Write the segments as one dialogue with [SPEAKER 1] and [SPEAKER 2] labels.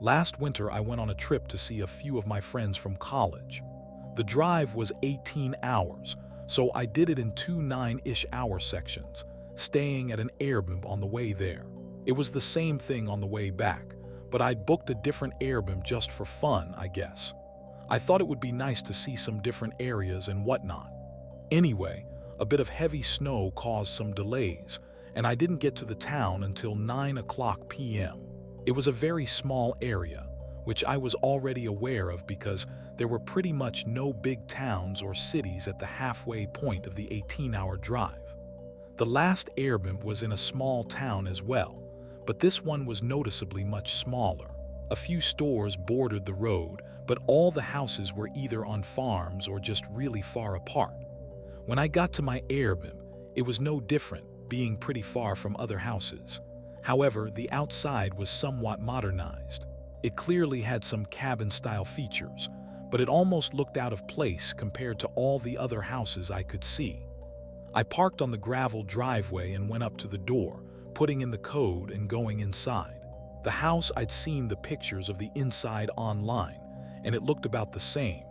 [SPEAKER 1] Last winter, I went on a trip to see a few of my friends from college. The drive was 18 hours, so I did it in two 9-ish hour sections, staying at an Airbnb on the way there. It was the same thing on the way back, but I'd booked a different Airbnb just for fun, I guess. I thought it would be nice to see some different areas and whatnot. Anyway, a bit of heavy snow caused some delays, and I didn't get to the town until 9 p.m. It was a very small area, which I was already aware of because there were pretty much no big towns or cities at the halfway point of the 18-hour drive. The last Airbnb was in a small town as well, but this one was noticeably much smaller. A few stores bordered the road, but all the houses were either on farms or just really far apart. When I got to my Airbnb, it was no different, being pretty far from other houses. However, the outside was somewhat modernized. It clearly had some cabin-style features, but it almost looked out of place compared to all the other houses I could see. I parked on the gravel driveway and went up to the door, putting in the code and going inside. The house, I'd seen the pictures of the inside online, and it looked about the same.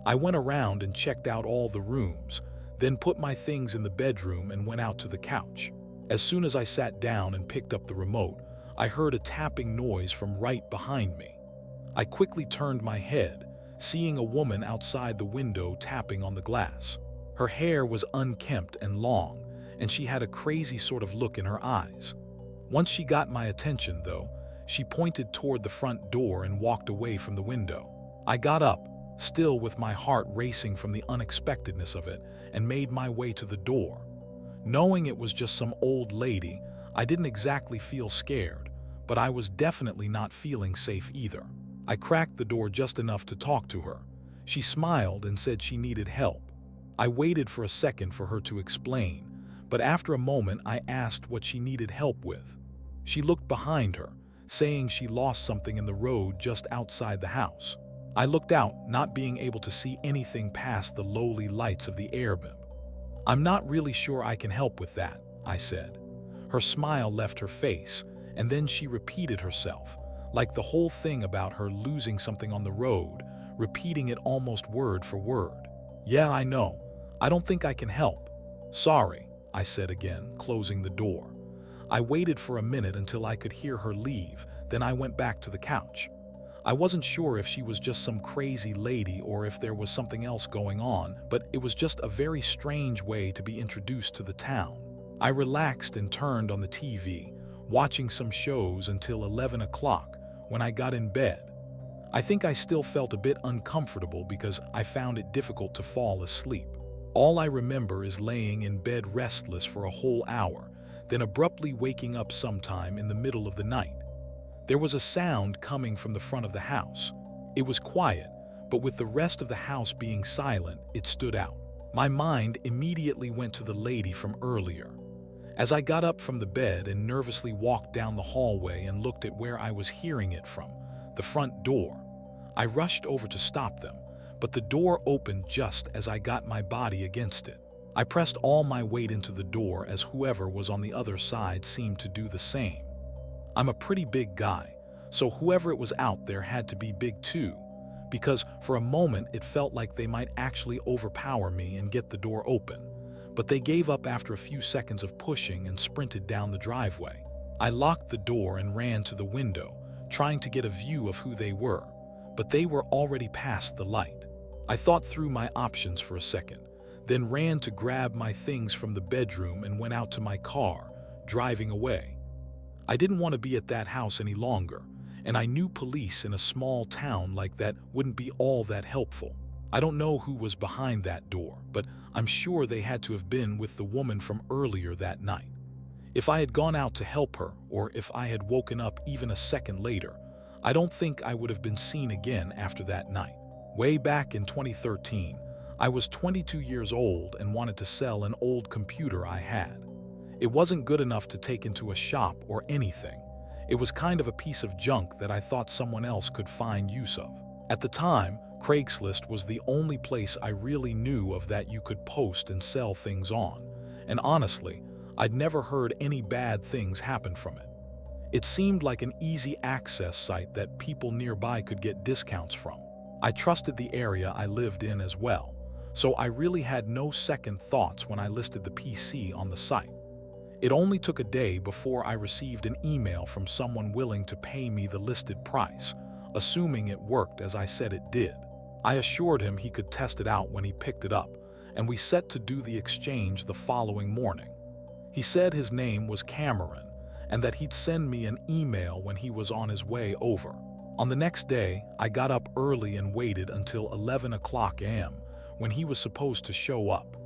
[SPEAKER 1] I went around and checked out all the rooms, then put my things in the bedroom and went out to the couch. As soon as I sat down and picked up the remote, I heard a tapping noise from right behind me. I quickly turned my head, seeing a woman outside the window tapping on the glass. Her hair was unkempt and long, and she had a crazy sort of look in her eyes. Once she got my attention, though, she pointed toward the front door and walked away from the window. I got up, still with my heart racing from the unexpectedness of it, and made my way to the door. Knowing it was just some old lady, I didn't exactly feel scared, but I was definitely not feeling safe either. I cracked the door just enough to talk to her. She smiled and said she needed help. I waited for a second for her to explain, but after a moment I asked what she needed help with. She looked behind her, saying she lost something in the road just outside the house. I looked out, not being able to see anything past the lowly lights of the Airbnb. "I'm not really sure I can help with that," I said. Her smile left her face, and then she repeated herself, like the whole thing about her losing something on the road, repeating it almost word for word. "Yeah, I know. I don't think I can help. Sorry," I said again, closing the door. I waited for a minute until I could hear her leave, then I went back to the couch. I wasn't sure if she was just some crazy lady or if there was something else going on, but it was just a very strange way to be introduced to the town. I relaxed and turned on the TV, watching some shows until 11 o'clock, when I got in bed. I think I still felt a bit uncomfortable because I found it difficult to fall asleep. All I remember is laying in bed restless for a whole hour, then abruptly waking up sometime in the middle of the night. There was a sound coming from the front of the house. It was quiet, but with the rest of the house being silent, it stood out. My mind immediately went to the lady from earlier. As I got up from the bed and nervously walked down the hallway and looked at where I was hearing it from, the front door, I rushed over to stop them, but the door opened just as I got my body against it. I pressed all my weight into the door as whoever was on the other side seemed to do the same. I'm a pretty big guy, so whoever it was out there had to be big too, because for a moment it felt like they might actually overpower me and get the door open, but they gave up after a few seconds of pushing and sprinted down the driveway. I locked the door and ran to the window, trying to get a view of who they were, but they were already past the light. I thought through my options for a second, then ran to grab my things from the bedroom and went out to my car, driving away. I didn't want to be at that house any longer, and I knew police in a small town like that wouldn't be all that helpful. I don't know who was behind that door, but I'm sure they had to have been with the woman from earlier that night. If I had gone out to help her, or if I had woken up even a second later, I don't think I would have been seen again after that night. Way back in 2013, I was 22 years old and wanted to sell an old computer I had. It wasn't good enough to take into a shop or anything. It was kind of a piece of junk that I thought someone else could find use of. At the time, Craigslist was the only place I really knew of that you could post and sell things on, and honestly, I'd never heard any bad things happen from it. It seemed like an easy access site that people nearby could get discounts from. I trusted the area I lived in as well, so I really had no second thoughts when I listed the PC on the site. It only took a day before I received an email from someone willing to pay me the listed price, assuming it worked as I said it did. I assured him he could test it out when he picked it up, and we set to do the exchange the following morning. He said his name was Cameron, and that he'd send me an email when he was on his way over. On the next day, I got up early and waited until 11 o'clock a.m. when he was supposed to show up.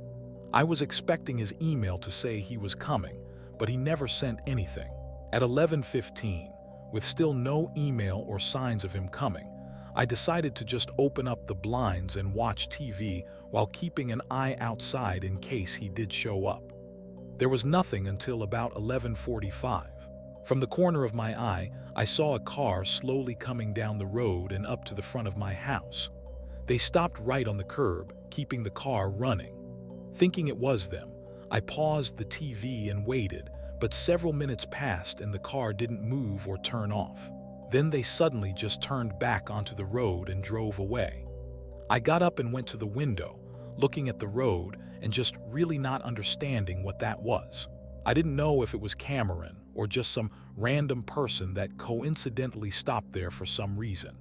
[SPEAKER 1] I was expecting his email to say he was coming, but he never sent anything. At 11:15, with still no email or signs of him coming, I decided to just open up the blinds and watch TV while keeping an eye outside in case he did show up. There was nothing until about 11:45. From the corner of my eye, I saw a car slowly coming down the road and up to the front of my house. They stopped right on the curb, keeping the car running. Thinking it was them, I paused the TV and waited, but several minutes passed and the car didn't move or turn off. Then they suddenly just turned back onto the road and drove away. I got up and went to the window, looking at the road and just really not understanding what that was. I didn't know if it was Cameron or just some random person that coincidentally stopped there for some reason.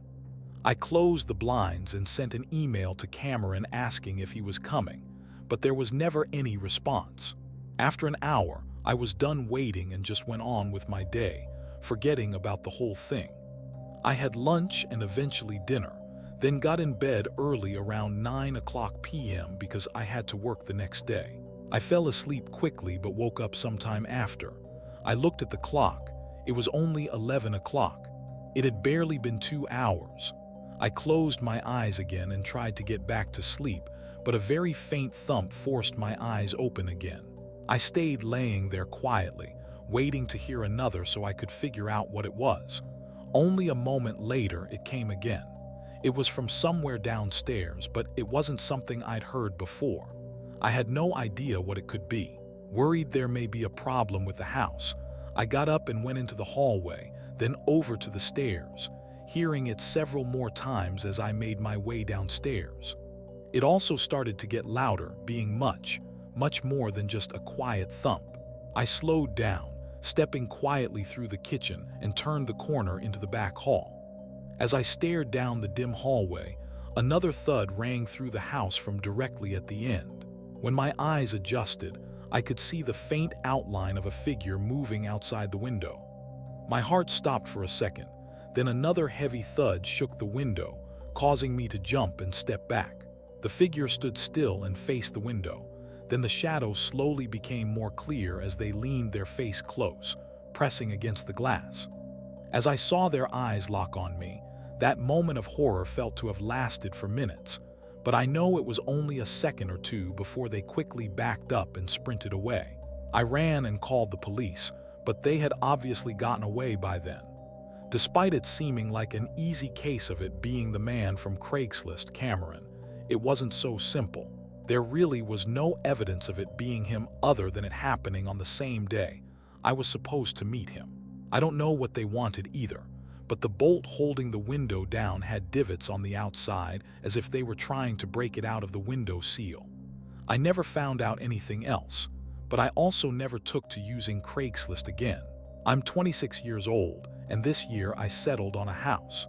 [SPEAKER 1] I closed the blinds and sent an email to Cameron asking if he was coming, but there was never any response. After an hour, I was done waiting and just went on with my day, forgetting about the whole thing. I had lunch and eventually dinner, then got in bed early around 9 o'clock p.m. because I had to work the next day. I fell asleep quickly but woke up sometime after. I looked at the clock. It was only 11 o'clock. It had barely been 2 hours. I closed my eyes again and tried to get back to sleep, but a very faint thump forced my eyes open again. I stayed laying there quietly, waiting to hear another so I could figure out what it was. Only a moment later, it came again. It was from somewhere downstairs, but it wasn't something I'd heard before. I had no idea what it could be. Worried there may be a problem with the house, I got up and went into the hallway, then over to the stairs, hearing it several more times as I made my way downstairs. It also started to get louder, being much more than just a quiet thump. I slowed down, stepping quietly through the kitchen and turned the corner into the back hall. As I stared down the dim hallway, another thud rang through the house from directly at the end. When my eyes adjusted, I could see the faint outline of a figure moving outside the window. My heart stopped for a second, then another heavy thud shook the window, causing me to jump and step back. The figure stood still and faced the window. Then the shadows slowly became more clear as they leaned their face close, pressing against the glass. As I saw their eyes lock on me, that moment of horror felt to have lasted for minutes, but I know it was only a second or two before they quickly backed up and sprinted away. I ran and called the police, but they had obviously gotten away by then. Despite it seeming like an easy case of it being the man from Craigslist, Cameron, it wasn't so simple. There really was no evidence of it being him other than it happening on the same day I was supposed to meet him. I don't know what they wanted either, but the bolt holding the window down had divots on the outside as if they were trying to break it out of the window seal. I never found out anything else, but I also never took to using Craigslist again. I'm 26 years old, and this year I settled on a house.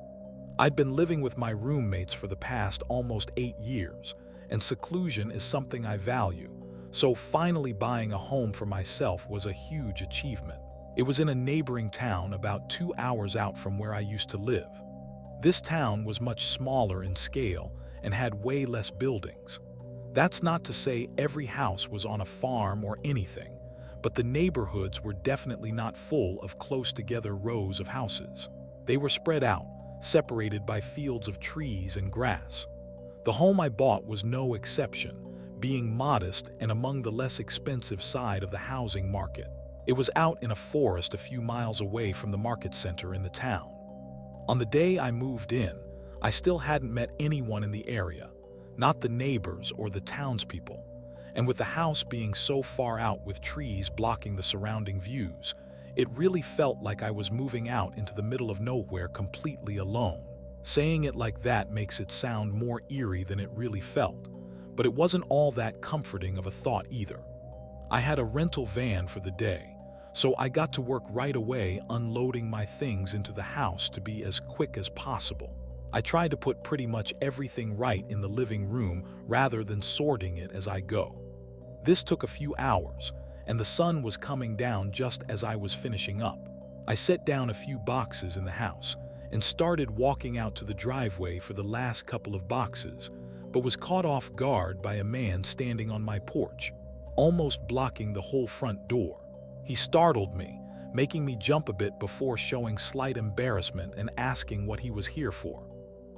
[SPEAKER 1] I'd been living with my roommates for the past almost 8 years, and seclusion is something I value, so finally buying a home for myself was a huge achievement. It was in a neighboring town about 2 hours out from where I used to live. This town was much smaller in scale and had way less buildings. That's not to say every house was on a farm or anything, but the neighborhoods were definitely not full of close together rows of houses. They were spread out, separated by fields of trees and grass. The home I bought was no exception, being modest and among the less expensive side of the housing market. It was out in a forest a few miles away from the market center in the town. On the day I moved in, I still hadn't met anyone in the area, not the neighbors or the townspeople, and with the house being so far out with trees blocking the surrounding views, It really felt like I was moving out into the middle of nowhere completely alone. Saying it like that makes it sound more eerie than it really felt, but it wasn't all that comforting of a thought either. I had a rental van for the day, so I got to work right away unloading my things into the house to be as quick as possible. I tried to put pretty much everything right in the living room rather than sorting it as I go. This took a few hours, and the sun was coming down just as I was finishing up. I set down a few boxes in the house and started walking out to the driveway for the last couple of boxes, but was caught off guard by a man standing on my porch, almost blocking the whole front door. He startled me, making me jump a bit before showing slight embarrassment and asking what he was here for.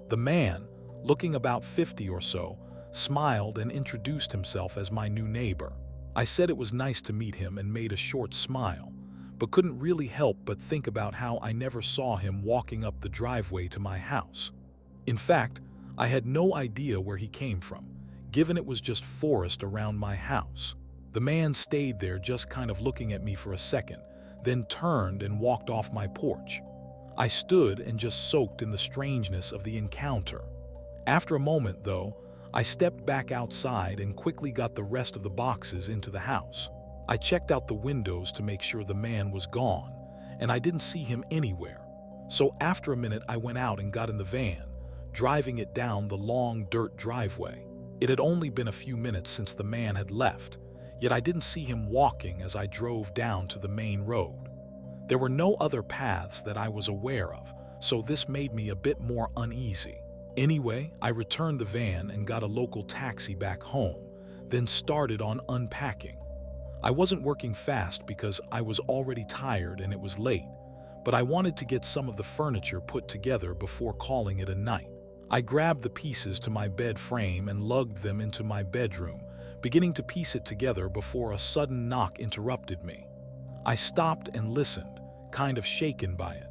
[SPEAKER 1] The man, looking about 50 or so, smiled and introduced himself as my new neighbor. I said it was nice to meet him and made a short smile, but couldn't really help but think about how I never saw him walking up the driveway to my house. In fact, I had no idea where he came from, given it was just forest around my house. The man stayed there just kind of looking at me for a second, then turned and walked off my porch. I stood and just soaked in the strangeness of the encounter. After a moment, though, I stepped back outside and quickly got the rest of the boxes into the house. I checked out the windows to make sure the man was gone, and I didn't see him anywhere. So after a minute, I went out and got in the van, driving it down the long dirt driveway. It had only been a few minutes since the man had left, yet I didn't see him walking as I drove down to the main road. There were no other paths that I was aware of, so this made me a bit more uneasy. Anyway, I returned the van and got a local taxi back home, then started on unpacking. I wasn't working fast because I was already tired and it was late, but I wanted to get some of the furniture put together before calling it a night. I grabbed the pieces to my bed frame and lugged them into my bedroom, beginning to piece it together before a sudden knock interrupted me. I stopped and listened, kind of shaken by it.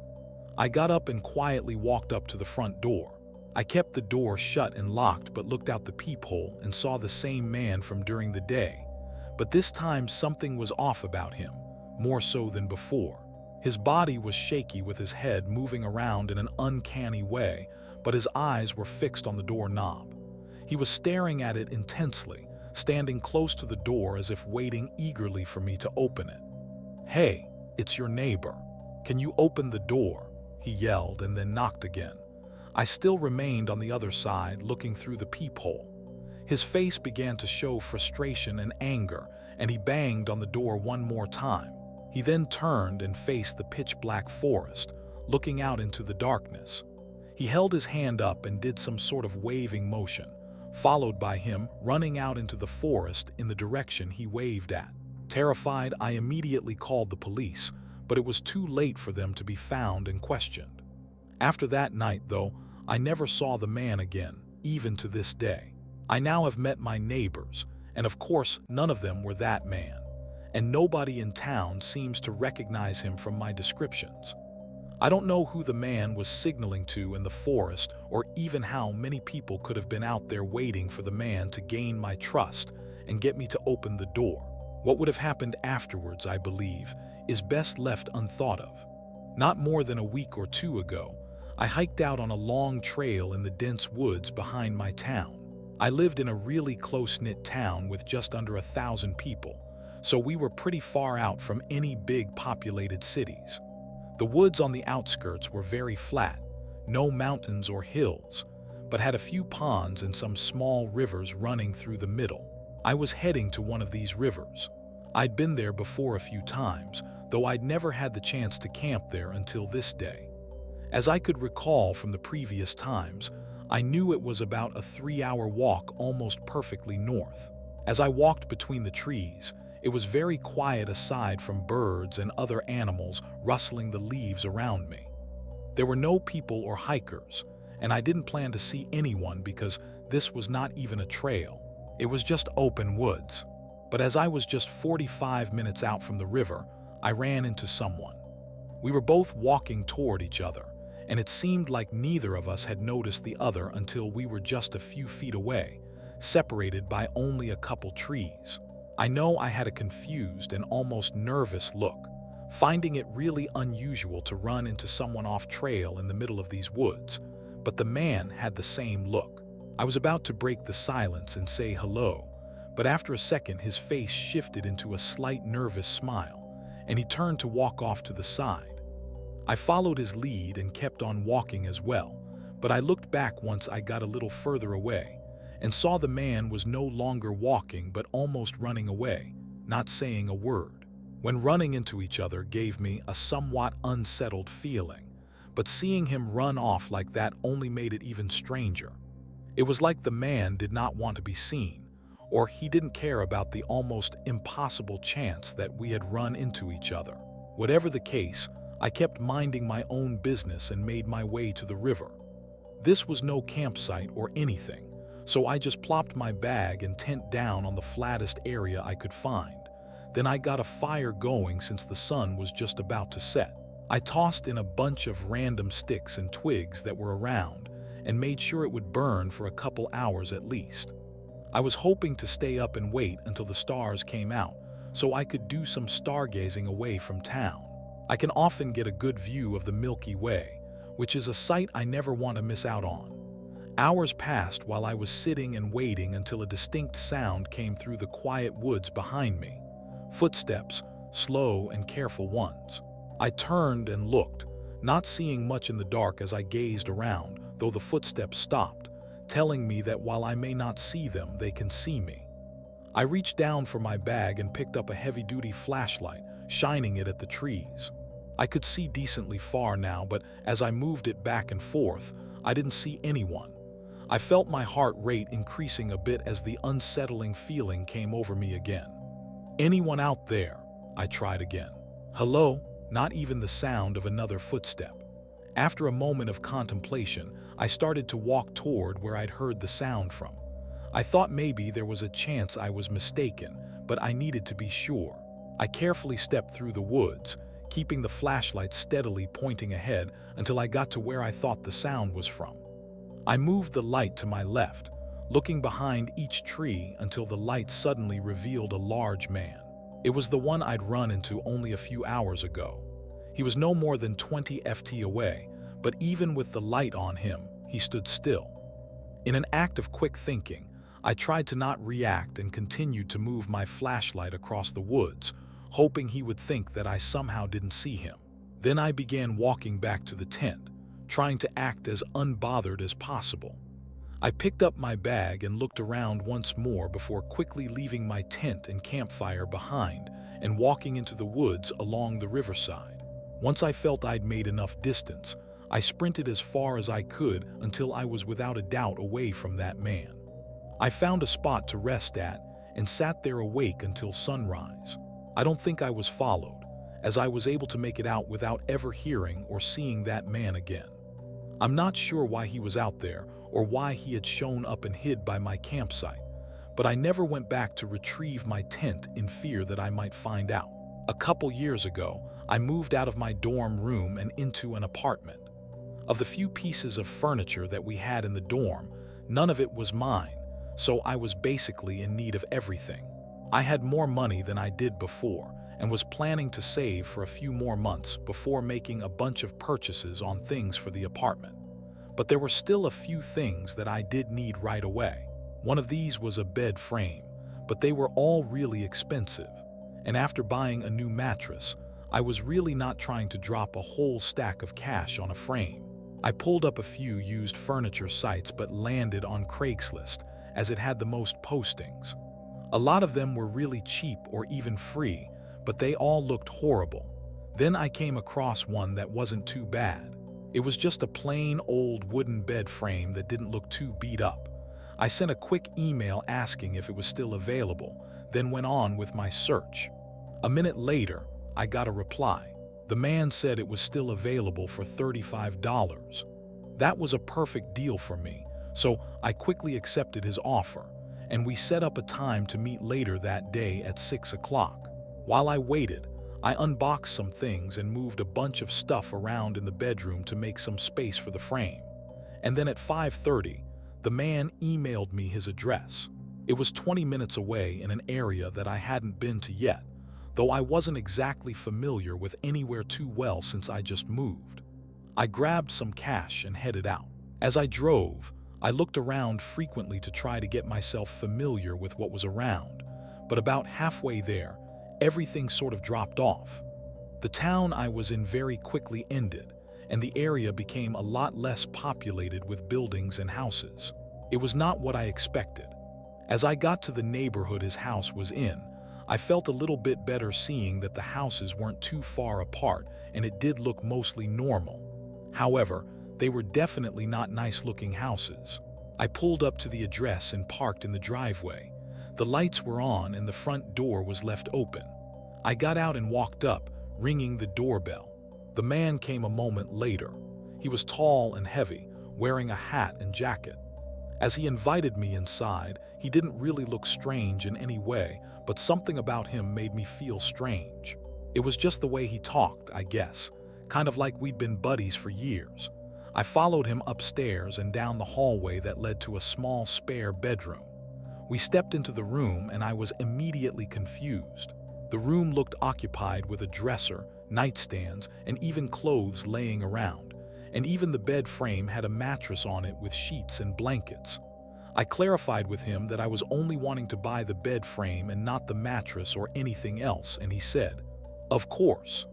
[SPEAKER 1] I got up and quietly walked up to the front door. I kept the door shut and locked but looked out the peephole and saw the same man from during the day. But this time something was off about him, more so than before. His body was shaky with his head moving around in an uncanny way, but his eyes were fixed on the doorknob. He was staring at it intensely, standing close to the door as if waiting eagerly for me to open it. "Hey, it's your neighbor. Can you open the door?" he yelled and then knocked again. I still remained on the other side, looking through the peephole. His face began to show frustration and anger, and he banged on the door one more time. He then turned and faced the pitch-black forest, looking out into the darkness. He held his hand up and did some sort of waving motion, followed by him running out into the forest in the direction he waved at. Terrified, I immediately called the police, but it was too late for them to be found and questioned. After that night, though, I never saw the man again, even to this day. I now have met my neighbors, and of course none of them were that man, and nobody in town seems to recognize him from my descriptions. I don't know who the man was signaling to in the forest or even how many people could have been out there waiting for the man to gain my trust and get me to open the door. What would have happened afterwards, I believe, is best left unthought of. Not more than a week or two ago, I hiked out on a long trail in the dense woods behind my town. I lived in a really close-knit town with just under 1,000 people, so we were pretty far out from any big populated cities. The woods on the outskirts were very flat, no mountains or hills, but had a few ponds and some small rivers running through the middle. I was heading to one of these rivers. I'd been there before a few times, though I'd never had the chance to camp there until this day. As I could recall from the previous times, I knew it was about a 3-hour walk almost perfectly north. As I walked between the trees, it was very quiet aside from birds and other animals rustling the leaves around me. There were no people or hikers, and I didn't plan to see anyone because this was not even a trail. It was just open woods. But as I was just 45 minutes out from the river, I ran into someone. We were both walking toward each other, and it seemed like neither of us had noticed the other until we were just a few feet away, separated by only a couple trees. I know I had a confused and almost nervous look, finding it really unusual to run into someone off trail in the middle of these woods. But the man had the same look. I was about to break the silence and say hello, but after a second his face shifted into a slight nervous smile, and he turned to walk off to the side. I followed his lead and kept on walking as well, but I looked back once I got a little further away and saw the man was no longer walking but almost running away, not saying a word. When running into each other gave me a somewhat unsettled feeling, but seeing him run off like that only made it even stranger. It was like the man did not want to be seen, or he didn't care about the almost impossible chance that we had run into each other. Whatever the case, I kept minding my own business and made my way to the river. This was no campsite or anything, so I just plopped my bag and tent down on the flattest area I could find. Then I got a fire going since the sun was just about to set. I tossed in a bunch of random sticks and twigs that were around and made sure it would burn for a couple hours at least. I was hoping to stay up and wait until the stars came out so I could do some stargazing away from town. I can often get a good view of the Milky Way, which is a sight I never want to miss out on. Hours passed while I was sitting and waiting until a distinct sound came through the quiet woods behind me. Footsteps, slow and careful ones. I turned and looked, not seeing much in the dark as I gazed around, though the footsteps stopped, telling me that while I may not see them, they can see me. I reached down for my bag and picked up a heavy-duty flashlight, shining it at the trees. I could see decently far now, but as I moved it back and forth, I didn't see anyone. I felt my heart rate increasing a bit as the unsettling feeling came over me again. Anyone out there? I tried again. Hello? Not even the sound of another footstep. After a moment of contemplation, I started to walk toward where I'd heard the sound from. I thought maybe there was a chance I was mistaken, but I needed to be sure. I carefully stepped through the woods, keeping the flashlight steadily pointing ahead until I got to where I thought the sound was from. I moved the light to my left, looking behind each tree until the light suddenly revealed a large man. It was the one I'd run into only a few hours ago. He was no more than 20 ft away, but even with the light on him, he stood still. In an act of quick thinking, I tried to not react and continued to move my flashlight across the woods, hoping he would think that I somehow didn't see him. Then I began walking back to the tent, trying to act as unbothered as possible. I picked up my bag and looked around once more before quickly leaving my tent and campfire behind and walking into the woods along the riverside. Once I felt I'd made enough distance, I sprinted as far as I could until I was without a doubt away from that man. I found a spot to rest at and sat there awake until sunrise. I don't think I was followed, as I was able to make it out without ever hearing or seeing that man again. I'm not sure why he was out there or why he had shown up and hid by my campsite, but I never went back to retrieve my tent in fear that I might find out. A couple years ago, I moved out of my dorm room and into an apartment. Of the few pieces of furniture that we had in the dorm, none of it was mine, so I was basically in need of everything. I had more money than I did before and was planning to save for a few more months before making a bunch of purchases on things for the apartment. But there were still a few things that I did need right away. One of these was a bed frame, but they were all really expensive. And after buying a new mattress, I was really not trying to drop a whole stack of cash on a frame. I pulled up a few used furniture sites but landed on Craigslist, as it had the most postings. A lot of them were really cheap or even free, but they all looked horrible. Then I came across one that wasn't too bad. It was just a plain old wooden bed frame that didn't look too beat up. I sent a quick email asking if it was still available, then went on with my search. A minute later, I got a reply. The man said it was still available for $35. That was a perfect deal for me, so I quickly accepted his offer, and we set up a time to meet later that day at 6 o'clock. While I waited, I unboxed some things and moved a bunch of stuff around in the bedroom to make some space for the frame. And then at 5:30, the man emailed me his address. It was 20 minutes away in an area that I hadn't been to yet, though I wasn't exactly familiar with anywhere too well since I just moved. I grabbed some cash and headed out. As I drove, I looked around frequently to try to get myself familiar with what was around, but about halfway there, everything sort of dropped off. The town I was in very quickly ended, and the area became a lot less populated with buildings and houses. It was not what I expected. As I got to the neighborhood his house was in, I felt a little bit better seeing that the houses weren't too far apart and it did look mostly normal. However, they were definitely not nice-looking houses. I pulled up to the address and parked in the driveway. The lights were on and the front door was left open. I got out and walked up, ringing the doorbell. The man came a moment later. He was tall and heavy, wearing a hat and jacket. As he invited me inside, he didn't really look strange in any way, but something about him made me feel strange. It was just the way he talked, I guess, kind of like we'd been buddies for years. I followed him upstairs and down the hallway that led to a small spare bedroom. We stepped into the room and I was immediately confused. The room looked occupied with a dresser, nightstands, and even clothes laying around, and even the bed frame had a mattress on it with sheets and blankets. I clarified with him that I was only wanting to buy the bed frame and not the mattress or anything else, and he said, "Of course."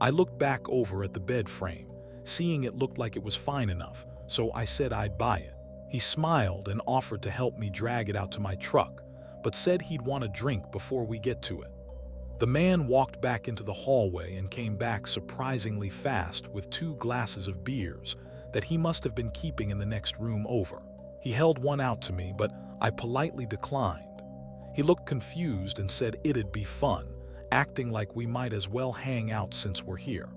[SPEAKER 1] I looked back over at the bed frame, seeing it looked like it was fine enough, so I said I'd buy it. He smiled and offered to help me drag it out to my truck, but said he'd want a drink before we get to it. The man walked back into the hallway and came back surprisingly fast with 2 glasses of beers that he must have been keeping in the next room over. He held one out to me, but I politely declined. He looked confused and said it'd be fun, acting like we might as well hang out since we're here.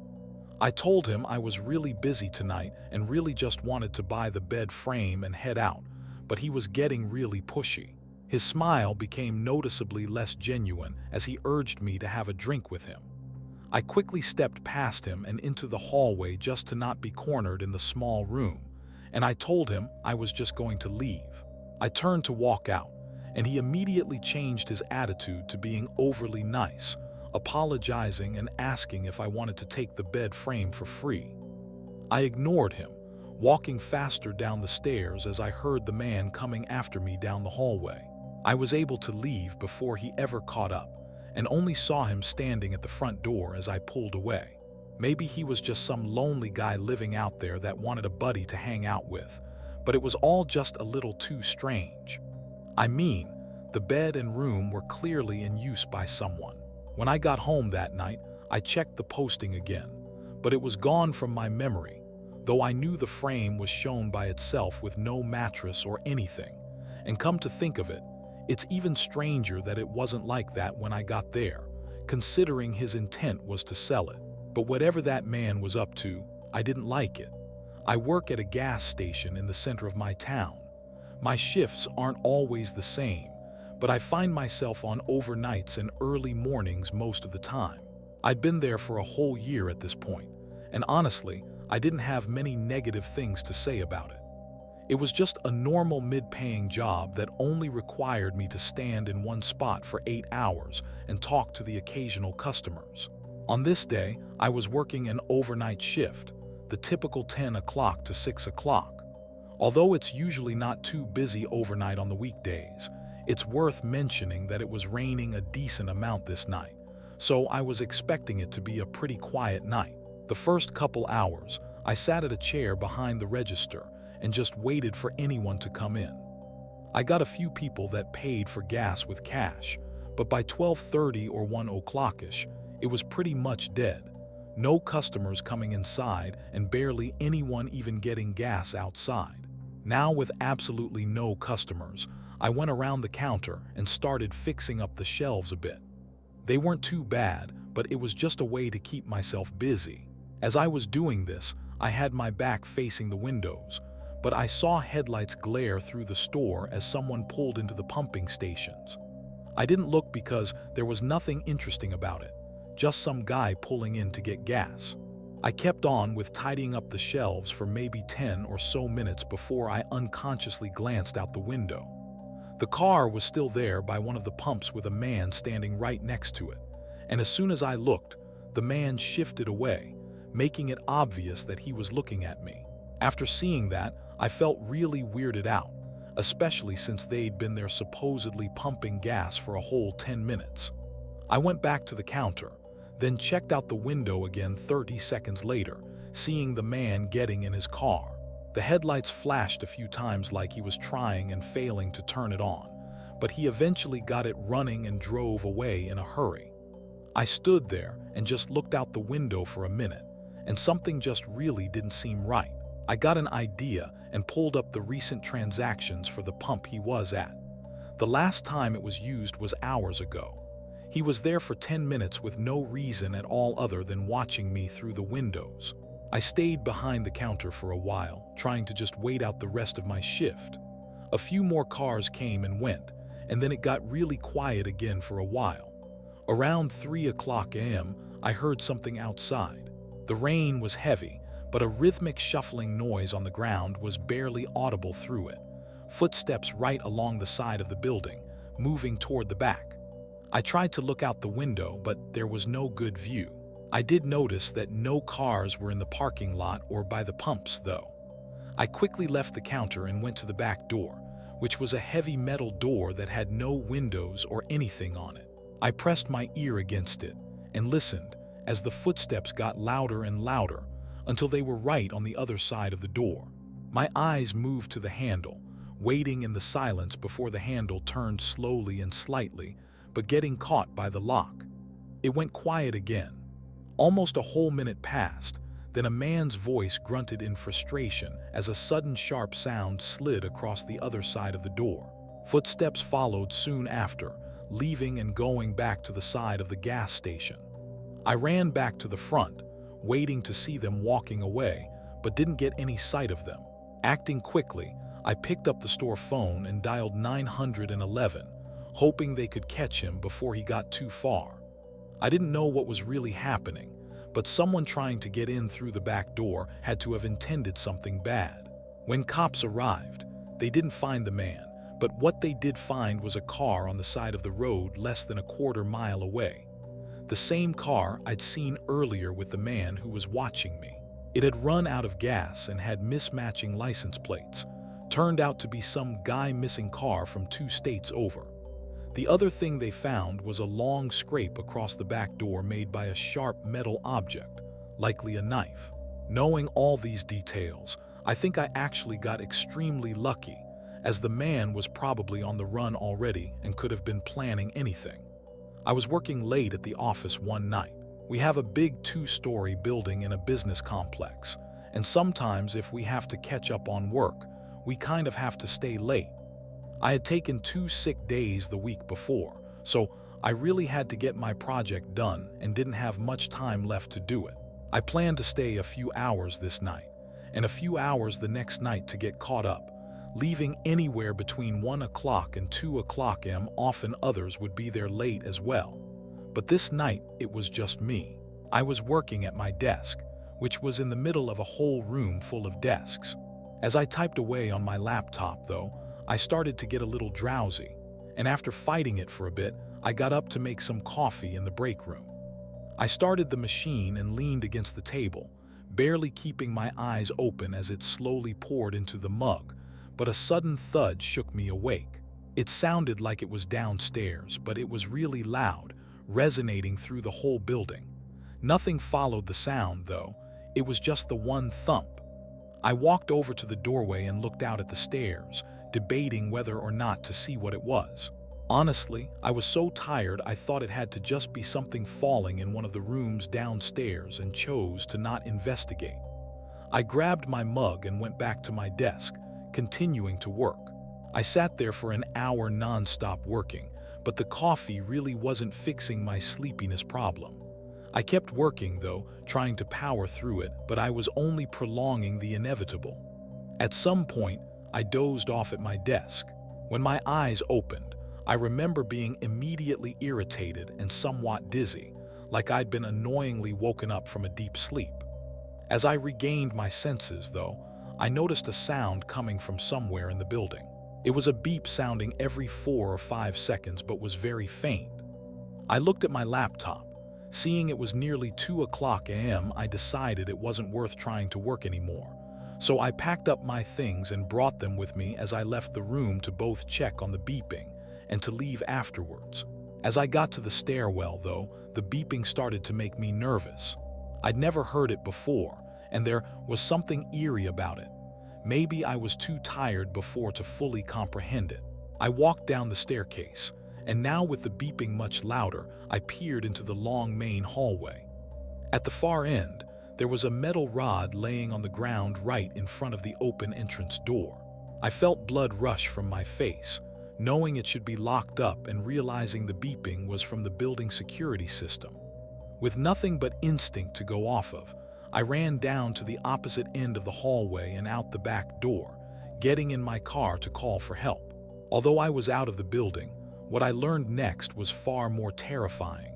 [SPEAKER 1] I told him I was really busy tonight and really just wanted to buy the bed frame and head out, but he was getting really pushy. His smile became noticeably less genuine as he urged me to have a drink with him. I quickly stepped past him and into the hallway just to not be cornered in the small room, and I told him I was just going to leave. I turned to walk out, and he immediately changed his attitude to being overly nice, apologizing and asking if I wanted to take the bed frame for free. I ignored him, walking faster down the stairs as I heard the man coming after me down the hallway. I was able to leave before he ever caught up, and only saw him standing at the front door as I pulled away. Maybe he was just some lonely guy living out there that wanted a buddy to hang out with, but it was all just a little too strange. I mean, the bed and room were clearly in use by someone. When I got home that night, I checked the posting again, but it was gone from my memory, though I knew the frame was shown by itself with no mattress or anything. And come to think of it, it's even stranger that it wasn't like that when I got there, considering his intent was to sell it. But whatever that man was up to, I didn't like it. I work at a gas station in the center of my town. My shifts aren't always the same, but I find myself on overnights and early mornings most of the time. I'd been there for a whole year at this point, and honestly, I didn't have many negative things to say about it. It was just a normal mid-paying job that only required me to stand in one spot for 8 hours and talk to the occasional customers. On this day, I was working an overnight shift, the typical 10 o'clock to 6 o'clock. Although it's usually not too busy overnight on the weekdays, it's worth mentioning that it was raining a decent amount this night, so I was expecting it to be a pretty quiet night. The first couple hours, I sat at a chair behind the register and just waited for anyone to come in. I got a few people that paid for gas with cash, but by 12:30 or 1 o'clock-ish, it was pretty much dead. No customers coming inside and barely anyone even getting gas outside. Now with absolutely no customers, I went around the counter and started fixing up the shelves a bit. They weren't too bad, but it was just a way to keep myself busy. As I was doing this, I had my back facing the windows, but I saw headlights glare through the store as someone pulled into the pumping stations. I didn't look because there was nothing interesting about it, just some guy pulling in to get gas. I kept on with tidying up the shelves for maybe 10 or so minutes before I unconsciously glanced out the window. The car was still there by one of the pumps with a man standing right next to it, and as soon as I looked, the man shifted away, making it obvious that he was looking at me. After seeing that, I felt really weirded out, especially since they'd been there supposedly pumping gas for a whole 10 minutes. I went back to the counter, then checked out the window again 30 seconds later, seeing the man getting in his car. The headlights flashed a few times like he was trying and failing to turn it on, but he eventually got it running and drove away in a hurry. I stood there and just looked out the window for a minute, and something just really didn't seem right. I got an idea and pulled up the recent transactions for the pump he was at. The last time it was used was hours ago. He was there for 10 minutes with no reason at all other than watching me through the windows. I stayed behind the counter for a while, trying to just wait out the rest of my shift. A few more cars came and went, and then it got really quiet again for a while. Around 3 a.m., I heard something outside. The rain was heavy, but a rhythmic shuffling noise on the ground was barely audible through it. Footsteps right along the side of the building, moving toward the back. I tried to look out the window, but there was no good view. I did notice that no cars were in the parking lot or by the pumps, though. I quickly left the counter and went to the back door, which was a heavy metal door that had no windows or anything on it. I pressed my ear against it and listened as the footsteps got louder and louder until they were right on the other side of the door. My eyes moved to the handle, waiting in the silence before the handle turned slowly and slightly, but getting caught by the lock. It went quiet again. Almost a whole minute passed, then a man's voice grunted in frustration as a sudden sharp sound slid across the other side of the door. Footsteps followed soon after, leaving and going back to the side of the gas station. I ran back to the front, waiting to see them walking away, but didn't get any sight of them. Acting quickly, I picked up the store phone and dialed 911, hoping they could catch him before he got too far. I didn't know what was really happening, but someone trying to get in through the back door had to have intended something bad. When cops arrived, they didn't find the man, but what they did find was a car on the side of the road less than a quarter mile away. The same car I'd seen earlier with the man who was watching me. It had run out of gas and had mismatching license plates. Turned out to be some guy missing car from 2 states over. The other thing they found was a long scrape across the back door made by a sharp metal object, likely a knife. Knowing all these details, I think I actually got extremely lucky, as the man was probably on the run already and could have been planning anything. I was working late at the office one night. We have a big 2-story building in a business complex, and sometimes if we have to catch up on work, we kind of have to stay late. I had taken 2 sick days the week before, so I really had to get my project done and didn't have much time left to do it. I planned to stay a few hours this night, and a few hours the next night to get caught up, leaving anywhere between 1 o'clock and 2 o'clock a.m. Often others would be there late as well. But this night, it was just me. I was working at my desk, which was in the middle of a whole room full of desks. As I typed away on my laptop, though, I started to get a little drowsy, and after fighting it for a bit, I got up to make some coffee in the break room. I started the machine and leaned against the table, barely keeping my eyes open as it slowly poured into the mug, but a sudden thud shook me awake. It sounded like it was downstairs, but it was really loud, resonating through the whole building. Nothing followed the sound, though. It was just the one thump. I walked over to the doorway and looked out at the stairs, debating whether or not to see what it was. Honestly, I was so tired I thought it had to just be something falling in one of the rooms downstairs and chose to not investigate. I grabbed my mug and went back to my desk, continuing to work. I sat there for an hour non-stop working, but the coffee really wasn't fixing my sleepiness problem. I kept working, though, trying to power through it, but I was only prolonging the inevitable. At some point, I dozed off at my desk. When my eyes opened, I remember being immediately irritated and somewhat dizzy, like I'd been annoyingly woken up from a deep sleep. As I regained my senses, though, I noticed a sound coming from somewhere in the building. It was a beep sounding every 4 or 5 seconds, but was very faint. I looked at my laptop, Seeing it was nearly 2 a.m., I decided it wasn't worth trying to work anymore. So I packed up my things and brought them with me as I left the room to both check on the beeping and to leave afterwards. As I got to the stairwell, though, the beeping started to make me nervous. I'd never heard it before, and there was something eerie about it. Maybe I was too tired before to fully comprehend it. I walked down the staircase, and now with the beeping much louder, I peered into the long main hallway. At the far end, there was a metal rod laying on the ground right in front of the open entrance door. I felt blood rush from my face, knowing it should be locked up and realizing the beeping was from the building security system. With nothing but instinct to go off of, I ran down to the opposite end of the hallway and out the back door, getting in my car to call for help. Although I was out of the building, what I learned next was far more terrifying.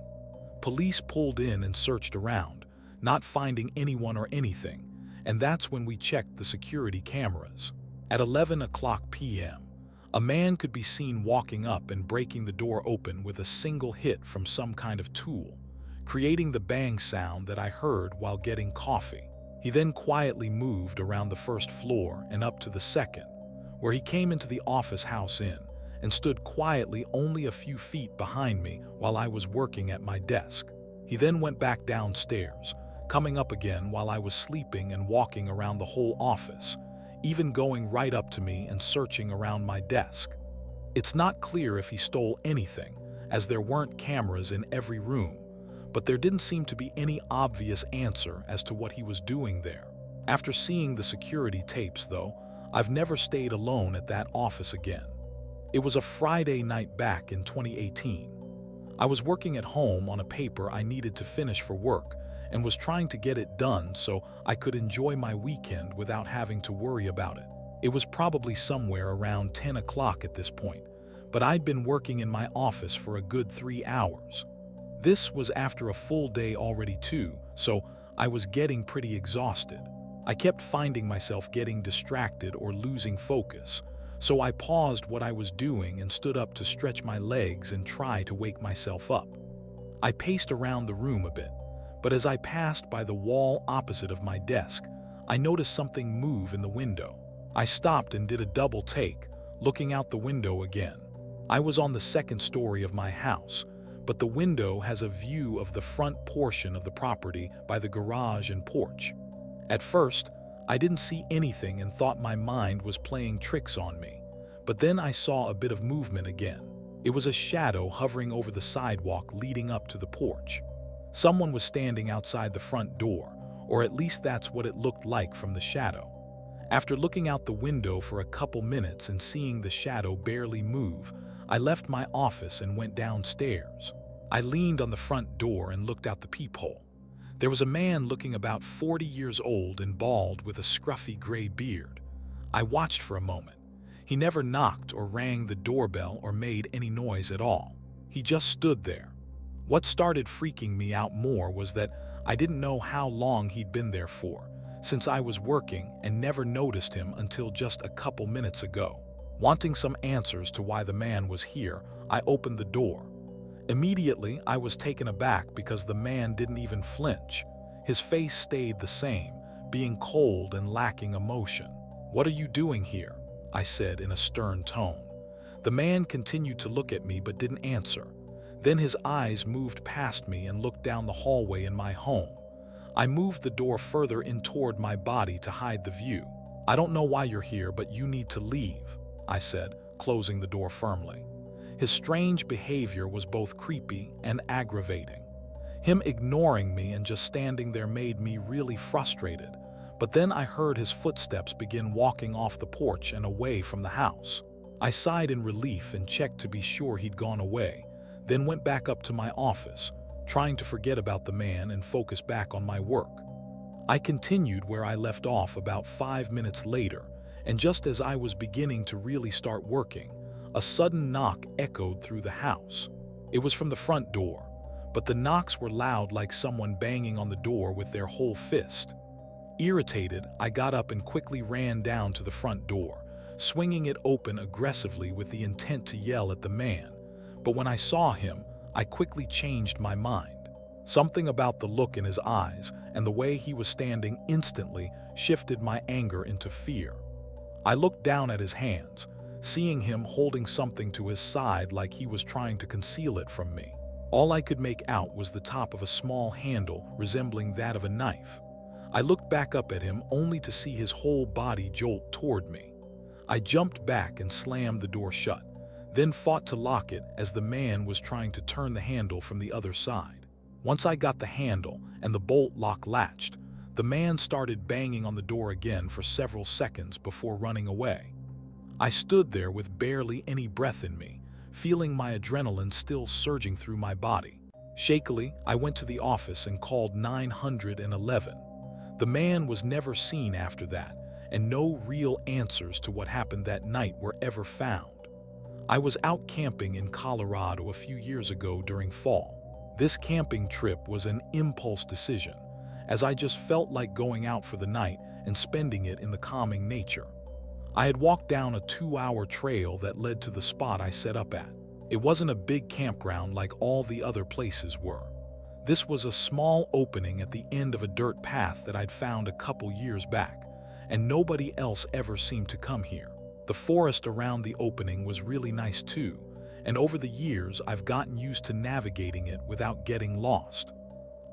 [SPEAKER 1] Police pulled in and searched around, not finding anyone or anything, and that's when we checked the security cameras. At 11 p.m., a man could be seen walking up and breaking the door open with a single hit from some kind of tool, creating the bang sound that I heard while getting coffee. He then quietly moved around the first floor and up to the second, where he came into the office house in and stood quietly only a few feet behind me while I was working at my desk. He then went back downstairs, coming up again while I was sleeping and walking around the whole office, even going right up to me and searching around my desk. It's not clear if he stole anything, as there weren't cameras in every room, but there didn't seem to be any obvious answer as to what he was doing there. After seeing the security tapes, though, I've never stayed alone at that office again. It was a Friday night back in 2018. I was working at home on a paper I needed to finish for work and was trying to get it done so I could enjoy my weekend without having to worry about it. It was probably somewhere around 10 o'clock at this point, but I'd been working in my office for a good 3 hours. This was after a full day already too, so I was getting pretty exhausted. I kept finding myself getting distracted or losing focus, so I paused what I was doing and stood up to stretch my legs and try to wake myself up. I paced around the room a bit, but as I passed by the wall opposite of my desk, I noticed something move in the window. I stopped and did a double take, looking out the window again. I was on the second story of my house, but the window has a view of the front portion of the property by the garage and porch. At first, I didn't see anything and thought my mind was playing tricks on me, but then I saw a bit of movement again. It was a shadow hovering over the sidewalk leading up to the porch. Someone was standing outside the front door, or at least that's what it looked like from the shadow. After looking out the window for a couple minutes and seeing the shadow barely move, I left my office and went downstairs. I leaned on the front door and looked out the peephole. There was a man looking about 40 years old and bald with a scruffy gray beard. I watched for a moment. He never knocked or rang the doorbell or made any noise at all. He just stood there. What started freaking me out more was that I didn't know how long he'd been there for, since I was working and never noticed him until just a couple minutes ago. Wanting some answers to why the man was here, I opened the door. Immediately, I was taken aback because the man didn't even flinch. His face stayed the same, being cold and lacking emotion. "What are you doing here?" I said in a stern tone. The man continued to look at me but didn't answer. Then his eyes moved past me and looked down the hallway in my home. I moved the door further in toward my body to hide the view. "I don't know why you're here, but you need to leave," I said, closing the door firmly. His strange behavior was both creepy and aggravating. Him ignoring me and just standing there made me really frustrated, but then I heard his footsteps begin walking off the porch and away from the house. I sighed in relief and checked to be sure he'd gone away, then went back up to my office, trying to forget about the man and focus back on my work. I continued where I left off about 5 minutes later, and just as I was beginning to really start working, a sudden knock echoed through the house. It was from the front door, but the knocks were loud like someone banging on the door with their whole fist. Irritated, I got up and quickly ran down to the front door, swinging it open aggressively with the intent to yell at the man. But when I saw him, I quickly changed my mind. Something about the look in his eyes and the way he was standing instantly shifted my anger into fear. I looked down at his hands, seeing him holding something to his side like he was trying to conceal it from me. All I could make out was the top of a small handle resembling that of a knife. I looked back up at him only to see his whole body jolt toward me. I jumped back and slammed the door shut, then fought to lock it as the man was trying to turn the handle from the other side. Once I got the handle and the bolt lock latched, the man started banging on the door again for several seconds before running away. I stood there with barely any breath in me, feeling my adrenaline still surging through my body. Shakily, I went to the office and called 911. The man was never seen after that, and no real answers to what happened that night were ever found. I was out camping in Colorado a few years ago during fall. This camping trip was an impulse decision, as I just felt like going out for the night and spending it in the calming nature. I had walked down a 2-hour trail that led to the spot I set up at. It wasn't a big campground like all the other places were. This was a small opening at the end of a dirt path that I'd found a couple years back, and nobody else ever seemed to come here. The forest around the opening was really nice too, and over the years I've gotten used to navigating it without getting lost.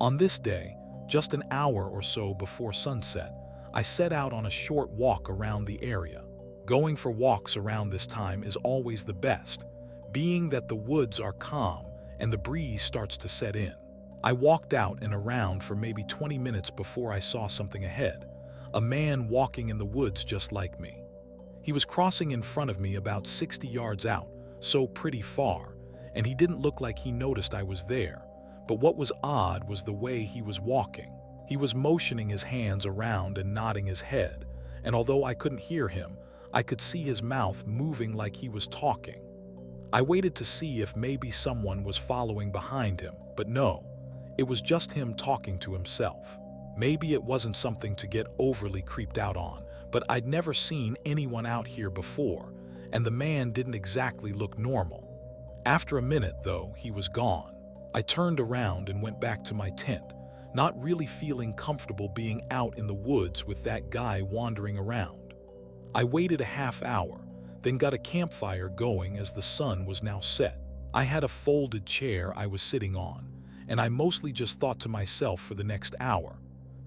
[SPEAKER 1] On this day, just an hour or so before sunset, I set out on a short walk around the area. Going for walks around this time is always the best, being that the woods are calm and the breeze starts to set in. I walked out and around for maybe 20 minutes before I saw something ahead, a man walking in the woods just like me. He was crossing in front of me about 60 yards out, so pretty far, and he didn't look like he noticed I was there. But what was odd was the way he was walking. He was motioning his hands around and nodding his head, and although I couldn't hear him, I could see his mouth moving like he was talking. I waited to see if maybe someone was following behind him, but no, it was just him talking to himself. Maybe it wasn't something to get overly creeped out on, but I'd never seen anyone out here before, and the man didn't exactly look normal. After a minute, though, he was gone. I turned around and went back to my tent, not really feeling comfortable being out in the woods with that guy wandering around. I waited a half hour, then got a campfire going as the sun was now set. I had a folded chair I was sitting on, and I mostly just thought to myself for the next hour,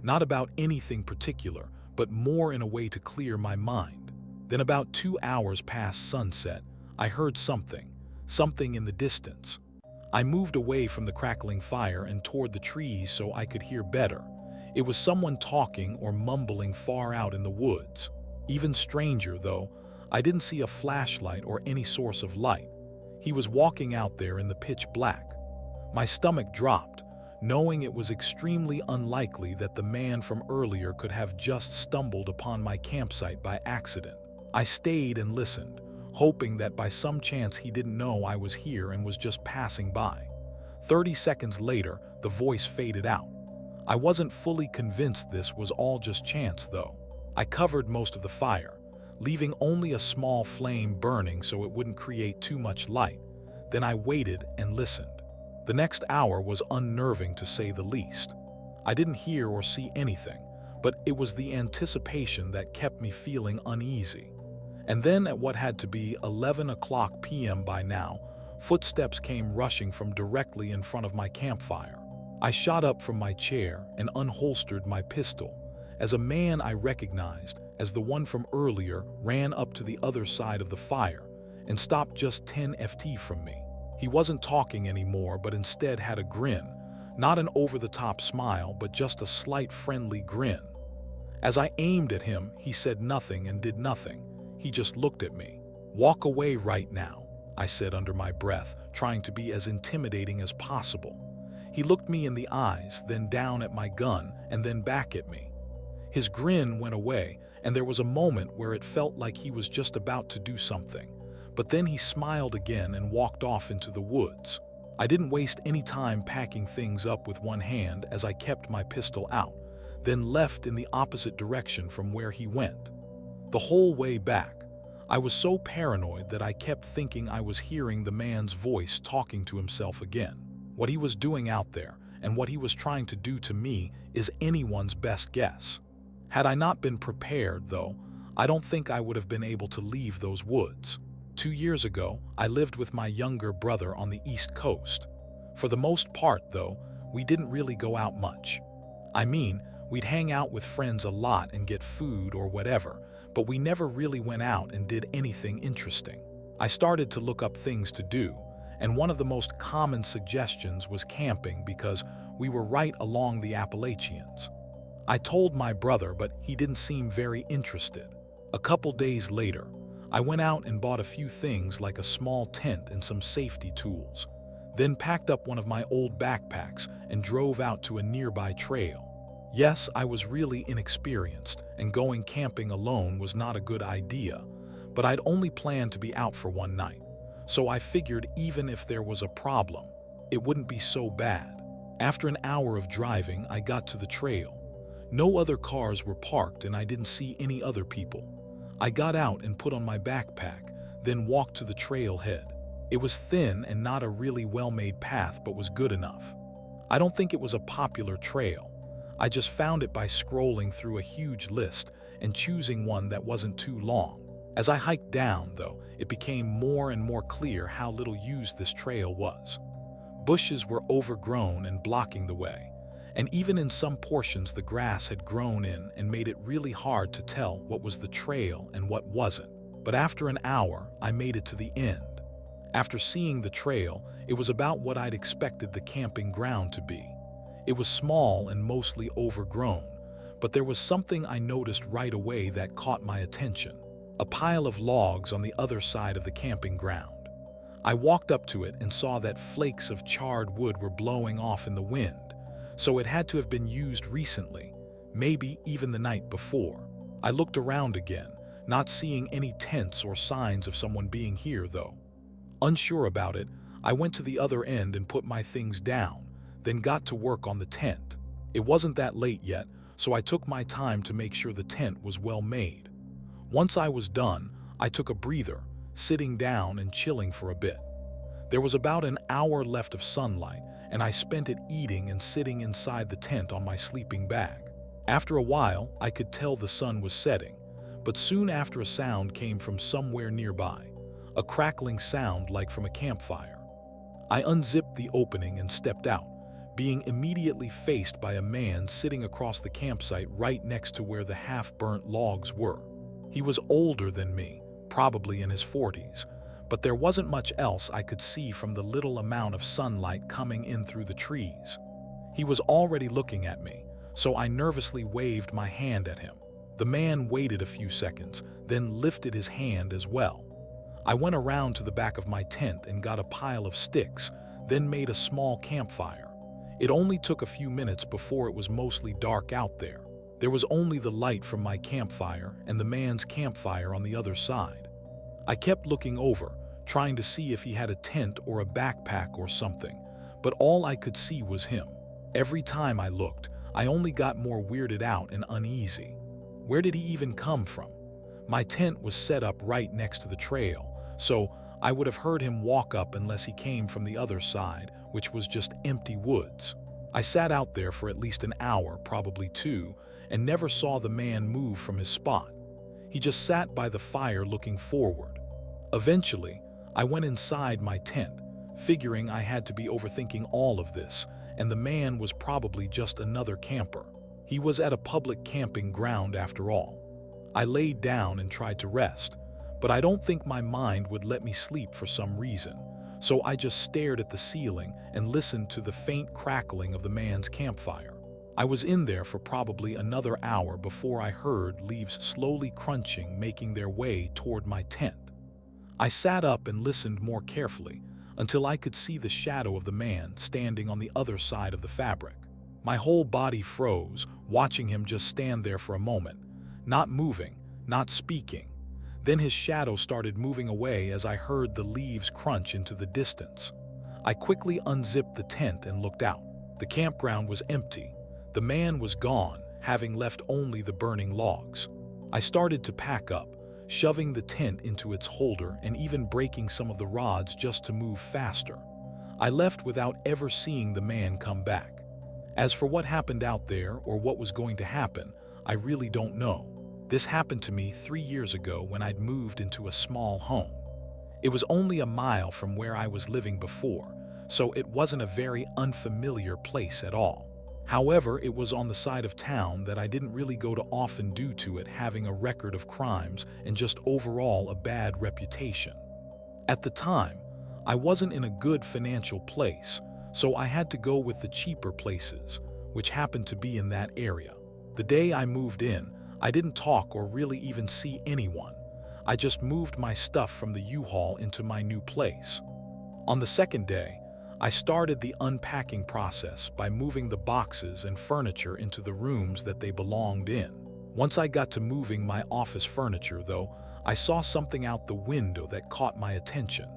[SPEAKER 1] not about anything particular, but more in a way to clear my mind. Then about 2 hours past sunset, I heard something in the distance. I moved away from the crackling fire and toward the trees so I could hear better. It was someone talking or mumbling far out in the woods. Even stranger, though, I didn't see a flashlight or any source of light. He was walking out there in the pitch black. My stomach dropped, knowing it was extremely unlikely that the man from earlier could have just stumbled upon my campsite by accident. I stayed and listened, hoping that by some chance he didn't know I was here and was just passing by. 30 seconds later, the voice faded out. I wasn't fully convinced this was all just chance, though. I covered most of the fire, leaving only a small flame burning so it wouldn't create too much light. Then I waited and listened. The next hour was unnerving to say the least. I didn't hear or see anything, but it was the anticipation that kept me feeling uneasy. And then at what had to be 11 o'clock p.m. by now, footsteps came rushing from directly in front of my campfire. I shot up from my chair and unholstered my pistol, as a man I recognized as the one from earlier ran up to the other side of the fire and stopped just 10 ft from me. He wasn't talking anymore, but instead had a grin, not an over-the-top smile, but just a slight friendly grin. As I aimed at him, he said nothing and did nothing. He just looked at me. "Walk away right now," I said under my breath, trying to be as intimidating as possible. He looked me in the eyes, then down at my gun, and then back at me. His grin went away, and there was a moment where it felt like he was just about to do something. But then he smiled again and walked off into the woods. I didn't waste any time packing things up with one hand as I kept my pistol out, then left in the opposite direction from where he went. The whole way back, I was so paranoid that I kept thinking I was hearing the man's voice talking to himself again. What he was doing out there, and what he was trying to do to me is anyone's best guess. Had I not been prepared, though, I don't think I would have been able to leave those woods. 2 years ago, I lived with my younger brother on the East Coast. For the most part, though, we didn't really go out much. I mean, we'd hang out with friends a lot and get food or whatever, but we never really went out and did anything interesting. I started to look up things to do, and one of the most common suggestions was camping because we were right along the Appalachians. I told my brother, but he didn't seem very interested. A couple days later, I went out and bought a few things like a small tent and some safety tools, then packed up one of my old backpacks and drove out to a nearby trail. Yes, I was really inexperienced, and going camping alone was not a good idea, but I'd only planned to be out for one night, so I figured even if there was a problem, it wouldn't be so bad. After an hour of driving, I got to the trail. No other cars were parked and I didn't see any other people. I got out and put on my backpack, then walked to the trailhead. It was thin and not a really well-made path, but was good enough. I don't think it was a popular trail. I just found it by scrolling through a huge list and choosing one that wasn't too long. As I hiked down, though, it became more and more clear how little used this trail was. Bushes were overgrown and blocking the way, and even in some portions the grass had grown in and made it really hard to tell what was the trail and what wasn't. But after an hour, I made it to the end. After seeing the trail, it was about what I'd expected the camping ground to be. It was small and mostly overgrown, but there was something I noticed right away that caught my attention: a pile of logs on the other side of the camping ground. I walked up to it and saw that flakes of charred wood were blowing off in the wind, so it had to have been used recently, maybe even the night before. I looked around again, not seeing any tents or signs of someone being here, though. Unsure about it, I went to the other end and put my things down, then got to work on the tent. It wasn't that late yet, so I took my time to make sure the tent was well made. Once I was done, I took a breather, sitting down and chilling for a bit. There was about an hour left of sunlight, and I spent it eating and sitting inside the tent on my sleeping bag. After a while, I could tell the sun was setting, but soon after a sound came from somewhere nearby, a crackling sound like from a campfire. I unzipped the opening and stepped out, being immediately faced by a man sitting across the campsite right next to where the half-burnt logs were. He was older than me, probably in his 40s, but there wasn't much else I could see from the little amount of sunlight coming in through the trees. He was already looking at me, so I nervously waved my hand at him. The man waited a few seconds, then lifted his hand as well. I went around to the back of my tent and got a pile of sticks, then made a small campfire. It only took a few minutes before it was mostly dark out there. There was only the light from my campfire and the man's campfire on the other side. I kept looking over, trying to see if he had a tent or a backpack or something, but all I could see was him. Every time I looked, I only got more weirded out and uneasy. Where did he even come from? My tent was set up right next to the trail, so I would have heard him walk up unless he came from the other side, which was just empty woods. I sat out there for at least an hour, probably two, and never saw the man move from his spot. He just sat by the fire looking forward. Eventually, I went inside my tent, figuring I had to be overthinking all of this, and the man was probably just another camper. He was at a public camping ground after all. I laid down and tried to rest, but I don't think my mind would let me sleep for some reason, so I just stared at the ceiling and listened to the faint crackling of the man's campfire. I was in there for probably another hour before I heard leaves slowly crunching, making their way toward my tent. I sat up and listened more carefully until I could see the shadow of the man standing on the other side of the fabric. My whole body froze, watching him just stand there for a moment, not moving, not speaking. Then his shadow started moving away as I heard the leaves crunch into the distance. I quickly unzipped the tent and looked out. The campground was empty. The man was gone, having left only the burning logs. I started to pack up, shoving the tent into its holder and even breaking some of the rods just to move faster. I left without ever seeing the man come back. As for what happened out there or what was going to happen, I really don't know. This happened to me 3 years ago when I'd moved into a small home. It was only a mile from where I was living before, so it wasn't a very unfamiliar place at all. However, it was on the side of town that I didn't really go to often due to it having a record of crimes and just overall a bad reputation. At the time, I wasn't in a good financial place, so I had to go with the cheaper places, which happened to be in that area. The day I moved in, I didn't talk or really even see anyone. I just moved my stuff from the U-Haul into my new place. On the second day, I started the unpacking process by moving the boxes and furniture into the rooms that they belonged in. Once I got to moving my office furniture, though, I saw something out the window that caught my attention.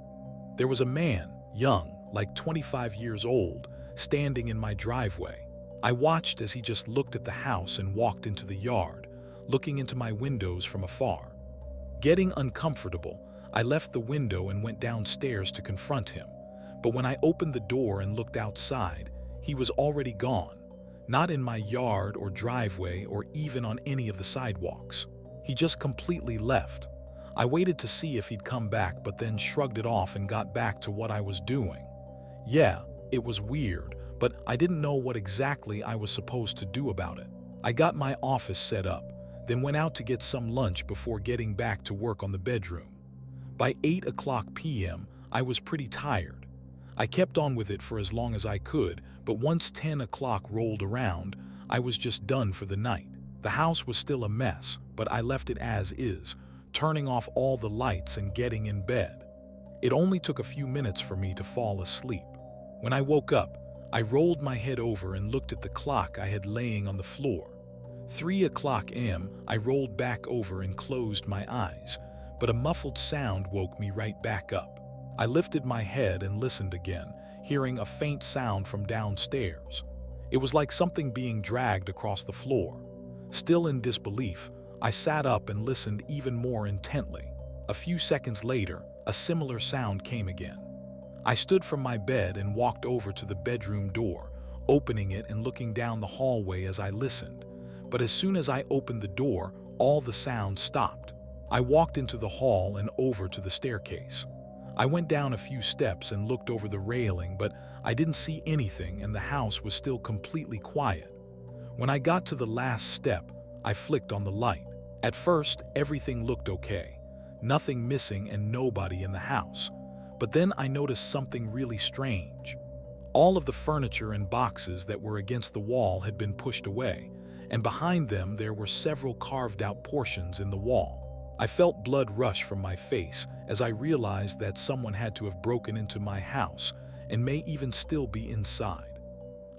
[SPEAKER 1] There was a man, young, like 25 years old, standing in my driveway. I watched as he just looked at the house and walked into the yard, looking into my windows from afar. Getting uncomfortable, I left the window and went downstairs to confront him. But when I opened the door and looked outside, he was already gone, not in my yard or driveway or even on any of the sidewalks. He just completely left. I waited to see if he'd come back, but then shrugged it off and got back to what I was doing. Yeah, it was weird, but I didn't know what exactly I was supposed to do about it. I got my office set up, then went out to get some lunch before getting back to work on the bedroom. By 8 p.m., I was pretty tired. I kept on with it for as long as I could, but once 10 o'clock rolled around, I was just done for the night. The house was still a mess, but I left it as is, turning off all the lights and getting in bed. It only took a few minutes for me to fall asleep. When I woke up, I rolled my head over and looked at the clock I had laying on the floor. 3 a.m. I rolled back over and closed my eyes, but a muffled sound woke me right back up. I lifted my head and listened again, hearing a faint sound from downstairs. It was like something being dragged across the floor. Still in disbelief, I sat up and listened even more intently. A few seconds later, a similar sound came again. I stood from my bed and walked over to the bedroom door, opening it and looking down the hallway as I listened. But as soon as I opened the door, all the sound stopped. I walked into the hall and over to the staircase. I went down a few steps and looked over the railing, but I didn't see anything and the house was still completely quiet. When I got to the last step, I flicked on the light. At first, everything looked okay. Nothing missing and nobody in the house. But then I noticed something really strange. All of the furniture and boxes that were against the wall had been pushed away, and behind them there were several carved-out portions in the wall. I felt blood rush from my face as I realized that someone had to have broken into my house and may even still be inside.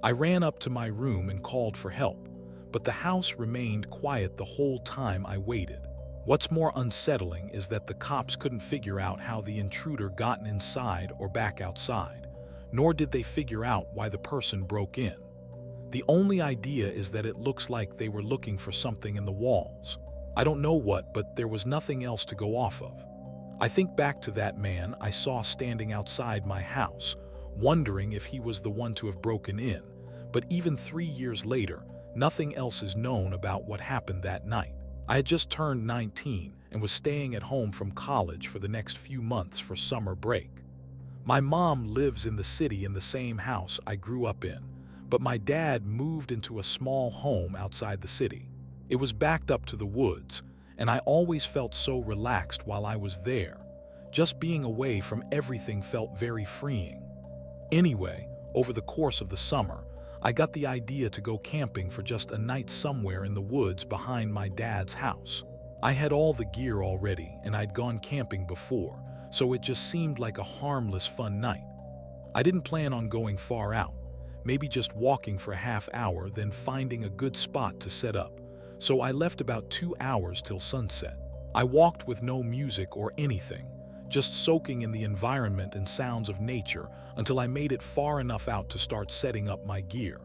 [SPEAKER 1] I ran up to my room and called for help, but the house remained quiet the whole time I waited. What's more unsettling is that the cops couldn't figure out how the intruder got inside or back outside, nor did they figure out why the person broke in. The only idea is that it looks like they were looking for something in the walls. I don't know what, but there was nothing else to go off of. I think back to that man I saw standing outside my house, wondering if he was the one to have broken in, but even 3 years later, nothing else is known about what happened that night. I had just turned 19 and was staying at home from college for the next few months for summer break. My mom lives in the city in the same house I grew up in, but my dad moved into a small home outside the city. It was backed up to the woods, and I always felt so relaxed while I was there. Just being away from everything felt very freeing. Anyway, over the course of the summer, I got the idea to go camping for just a night somewhere in the woods behind my dad's house. I had all the gear already, and I'd gone camping before, so it just seemed like a harmless, fun night. I didn't plan on going far out, maybe just walking for a half hour, then finding a good spot to set up. So I left about 2 hours till sunset. I walked with no music or anything, just soaking in the environment and sounds of nature until I made it far enough out to start setting up my gear.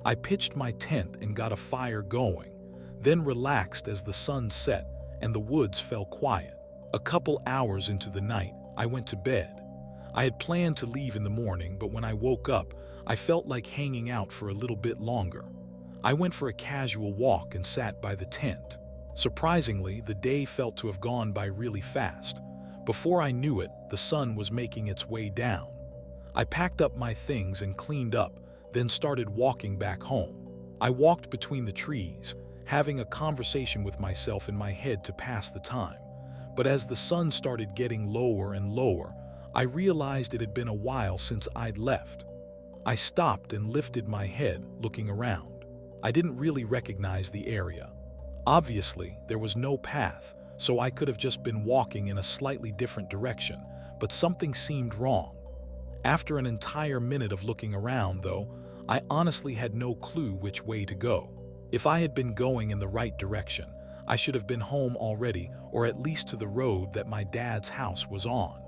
[SPEAKER 1] I pitched my tent and got a fire going, then relaxed as the sun set and the woods fell quiet. A couple hours into the night, I went to bed. I had planned to leave in the morning, but when I woke up, I felt like hanging out for a little bit longer. I went for a casual walk and sat by the tent. Surprisingly, the day felt to have gone by really fast. Before I knew it, the sun was making its way down. I packed up my things and cleaned up, then started walking back home. I walked between the trees, having a conversation with myself in my head to pass the time. But as the sun started getting lower and lower, I realized it had been a while since I'd left. I stopped and lifted my head, looking around. I didn't really recognize the area. Obviously, there was no path, so I could have just been walking in a slightly different direction, but something seemed wrong. After an entire minute of looking around, though, I honestly had no clue which way to go. If I had been going in the right direction, I should have been home already, or at least to the road that my dad's house was on.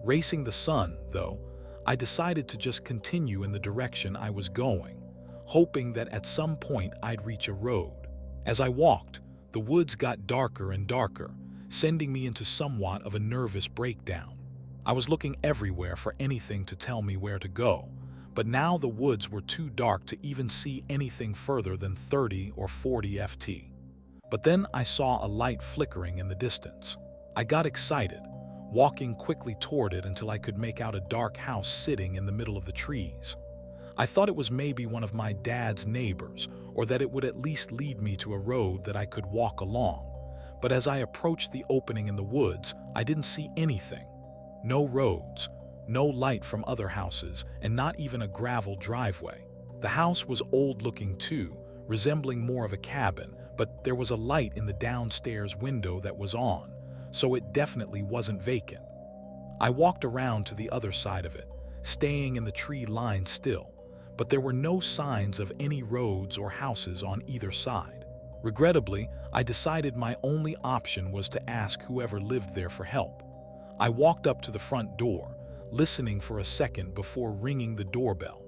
[SPEAKER 1] Racing the sun, though, I decided to just continue in the direction I was going, hoping that at some point I'd reach a road. As I walked, the woods got darker and darker, sending me into somewhat of a nervous breakdown. I was looking everywhere for anything to tell me where to go, but now the woods were too dark to even see anything further than 30 or 40 ft. But then I saw a light flickering in the distance. I got excited, walking quickly toward it until I could make out a dark house sitting in the middle of the trees. I thought it was maybe one of my dad's neighbors, or that it would at least lead me to a road that I could walk along. But as I approached the opening in the woods, I didn't see anything. No roads, no light from other houses, and not even a gravel driveway. The house was old-looking too, resembling more of a cabin, but there was a light in the downstairs window that was on, so it definitely wasn't vacant. I walked around to the other side of it, staying in the tree line still, but there were no signs of any roads or houses on either side. Regrettably, I decided my only option was to ask whoever lived there for help. I walked up to the front door, listening for a second before ringing the doorbell.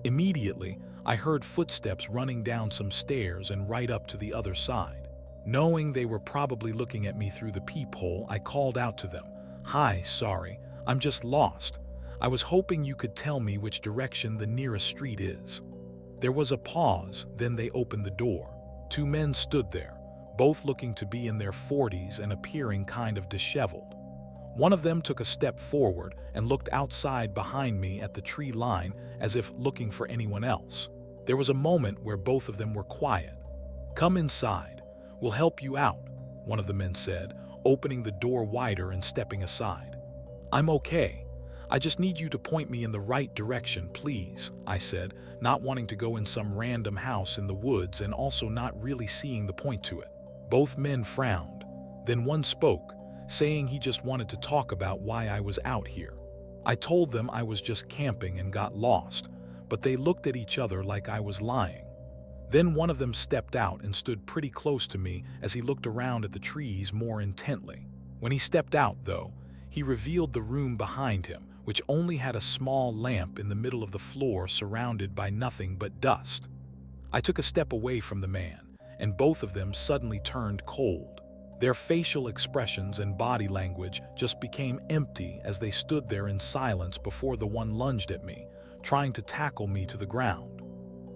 [SPEAKER 1] Immediately, I heard footsteps running down some stairs and right up to the other side. Knowing they were probably looking at me through the peephole, I called out to them, "Hi, sorry, I'm just lost. I was hoping you could tell me which direction the nearest street is." There was a pause, then they opened the door. Two men stood there, both looking to be in their 40s and appearing kind of disheveled. One of them took a step forward and looked outside behind me at the tree line as if looking for anyone else. There was a moment where both of them were quiet. "Come inside. We'll help you out," one of the men said, opening the door wider and stepping aside. "I'm okay. I just need you to point me in the right direction, please," I said, not wanting to go in some random house in the woods and also not really seeing the point to it. Both men frowned. Then one spoke, saying he just wanted to talk about why I was out here. I told them I was just camping and got lost, but they looked at each other like I was lying. Then one of them stepped out and stood pretty close to me as he looked around at the trees more intently. When he stepped out, though, he revealed the room behind him, which only had a small lamp in the middle of the floor surrounded by nothing but dust. I took a step away from the man, and both of them suddenly turned cold. Their facial expressions and body language just became empty as they stood there in silence before the one lunged at me, trying to tackle me to the ground.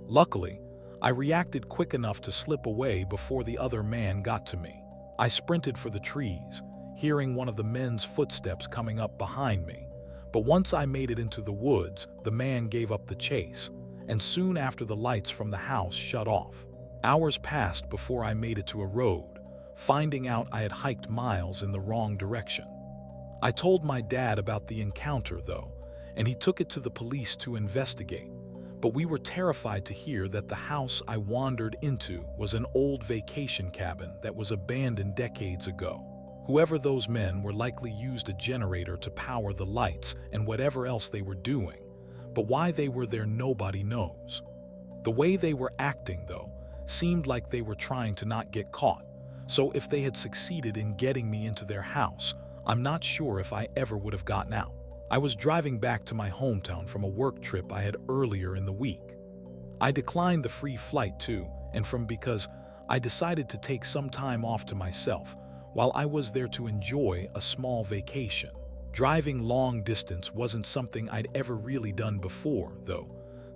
[SPEAKER 1] Luckily, I reacted quick enough to slip away before the other man got to me. I sprinted for the trees, hearing one of the men's footsteps coming up behind me. But once I made it into the woods, the man gave up the chase, and soon after the lights from the house shut off. Hours passed before I made it to a road, finding out I had hiked miles in the wrong direction. I told my dad about the encounter, though, and he took it to the police to investigate. But we were terrified to hear that the house I wandered into was an old vacation cabin that was abandoned decades ago. Whoever those men were likely used a generator to power the lights and whatever else they were doing, but why they were there nobody knows. The way they were acting, though, seemed like they were trying to not get caught, so if they had succeeded in getting me into their house, I'm not sure if I ever would have gotten out. I was driving back to my hometown from a work trip I had earlier in the week. I declined the free flight too, and because I decided to take some time off to myself while I was there to enjoy a small vacation. Driving long distance wasn't something I'd ever really done before, though.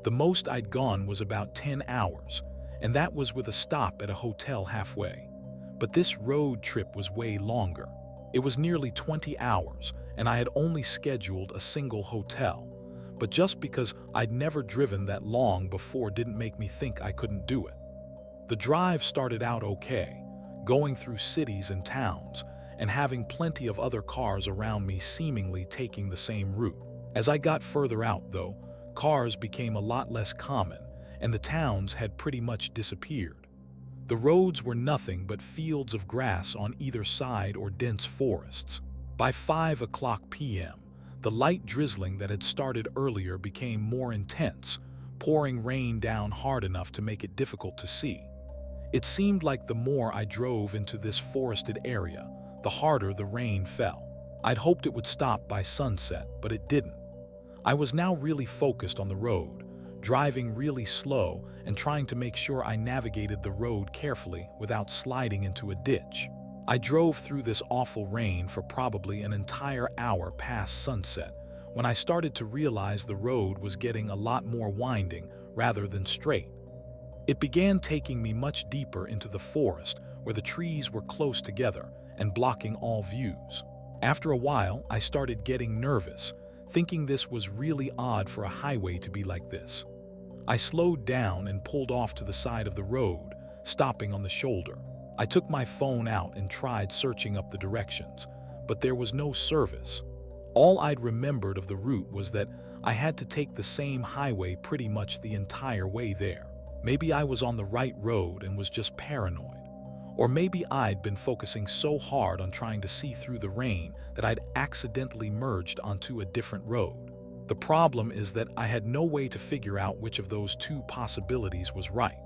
[SPEAKER 1] The most I'd gone was about 10 hours, and that was with a stop at a hotel halfway. But this road trip was way longer. It was nearly 20 hours, and I had only scheduled a single hotel. But just because I'd never driven that long before didn't make me think I couldn't do it. The drive started out okay, going through cities and towns, and having plenty of other cars around me seemingly taking the same route. As I got further out, though, cars became a lot less common, and the towns had pretty much disappeared. The roads were nothing but fields of grass on either side or dense forests. By 5 p.m., the light drizzling that had started earlier became more intense, pouring rain down hard enough to make it difficult to see. It seemed like the more I drove into this forested area, the harder the rain fell. I'd hoped it would stop by sunset, but it didn't. I was now really focused on the road, driving really slow and trying to make sure I navigated the road carefully without sliding into a ditch. I drove through this awful rain for probably an entire hour past sunset when I started to realize the road was getting a lot more winding rather than straight. It began taking me much deeper into the forest where the trees were close together and blocking all views. After a while, I started getting nervous, thinking this was really odd for a highway to be like this. I slowed down and pulled off to the side of the road, stopping on the shoulder. I took my phone out and tried searching up the directions, but there was no service. All I'd remembered of the route was that I had to take the same highway pretty much the entire way there. Maybe I was on the right road and was just paranoid. Or maybe I'd been focusing so hard on trying to see through the rain that I'd accidentally merged onto a different road. The problem is that I had no way to figure out which of those two possibilities was right.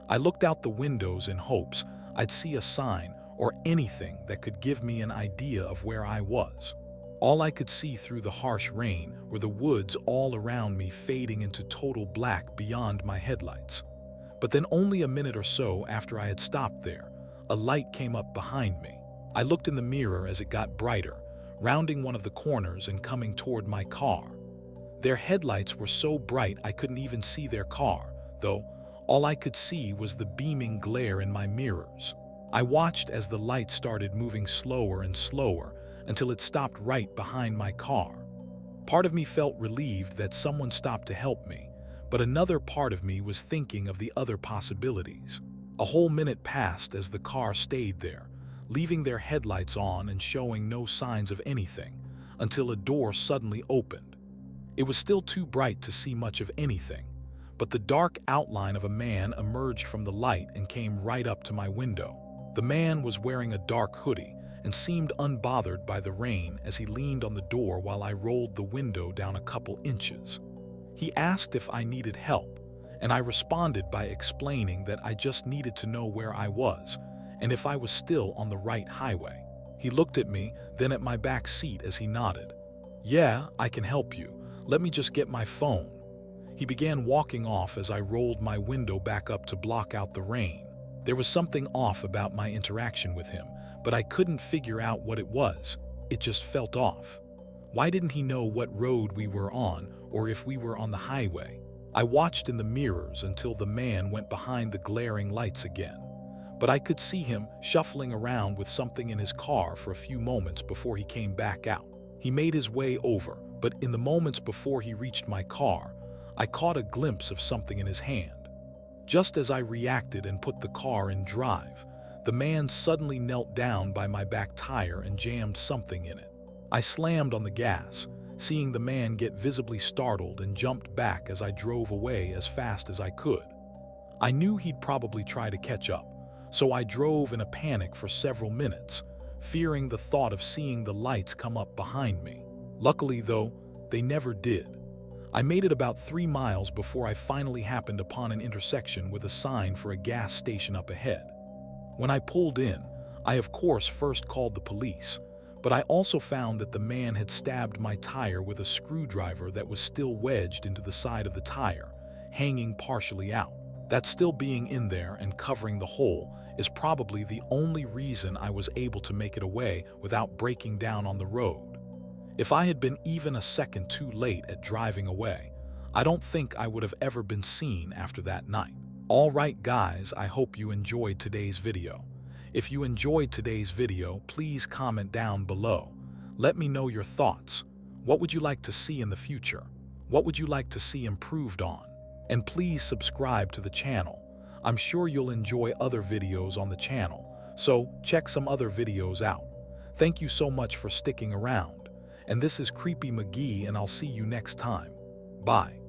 [SPEAKER 1] I looked out the windows in hopes I'd see a sign or anything that could give me an idea of where I was. All I could see through the harsh rain were the woods all around me fading into total black beyond my headlights. But then only a minute or so after I had stopped there, a light came up behind me. I looked in the mirror as it got brighter, rounding one of the corners and coming toward my car. Their headlights were so bright I couldn't even see their car, though all I could see was the beaming glare in my mirrors. I watched as the light started moving slower and slower until it stopped right behind my car. Part of me felt relieved that someone stopped to help me, but another part of me was thinking of the other possibilities. A whole minute passed as the car stayed there, leaving their headlights on and showing no signs of anything, until a door suddenly opened. It was still too bright to see much of anything, but the dark outline of a man emerged from the light and came right up to my window. The man was wearing a dark hoodie and seemed unbothered by the rain as he leaned on the door while I rolled the window down a couple inches. He asked if I needed help, and I responded by explaining that I just needed to know where I was and if I was still on the right highway. He looked at me, then at my back seat as he nodded. "Yeah, I can help you. Let me just get my phone." He began walking off as I rolled my window back up to block out the rain. There was something off about my interaction with him, but I couldn't figure out what it was. It just felt off. Why didn't he know what road we were on or if we were on the highway? I watched in the mirrors until the man went behind the glaring lights again, but I could see him shuffling around with something in his car for a few moments before he came back out. He made his way over, but in the moments before he reached my car, I caught a glimpse of something in his hand. Just as I reacted and put the car in drive, the man suddenly knelt down by my back tire and jammed something in it. I slammed on the gas, seeing the man get visibly startled, and jumped back as I drove away as fast as I could. I knew he'd probably try to catch up, so I drove in a panic for several minutes, fearing the thought of seeing the lights come up behind me. Luckily, though, they never did. I made it about 3 miles before I finally happened upon an intersection with a sign for a gas station up ahead. When I pulled in, I of course first called the police, but I also found that the man had stabbed my tire with a screwdriver that was still wedged into the side of the tire, hanging partially out. That still being in there and covering the hole is probably the only reason I was able to make it away without breaking down on the road. If I had been even a second too late at driving away, I don't think I would have ever been seen after that night. Alright guys, I hope you enjoyed today's video. If you enjoyed today's video, please comment down below. Let me know your thoughts. What would you like to see in the future? What would you like to see improved on? And please subscribe to the channel. I'm sure you'll enjoy other videos on the channel, so check some other videos out. Thank you so much for sticking around. And this is Creepy McGee, and I'll see you next time. Bye.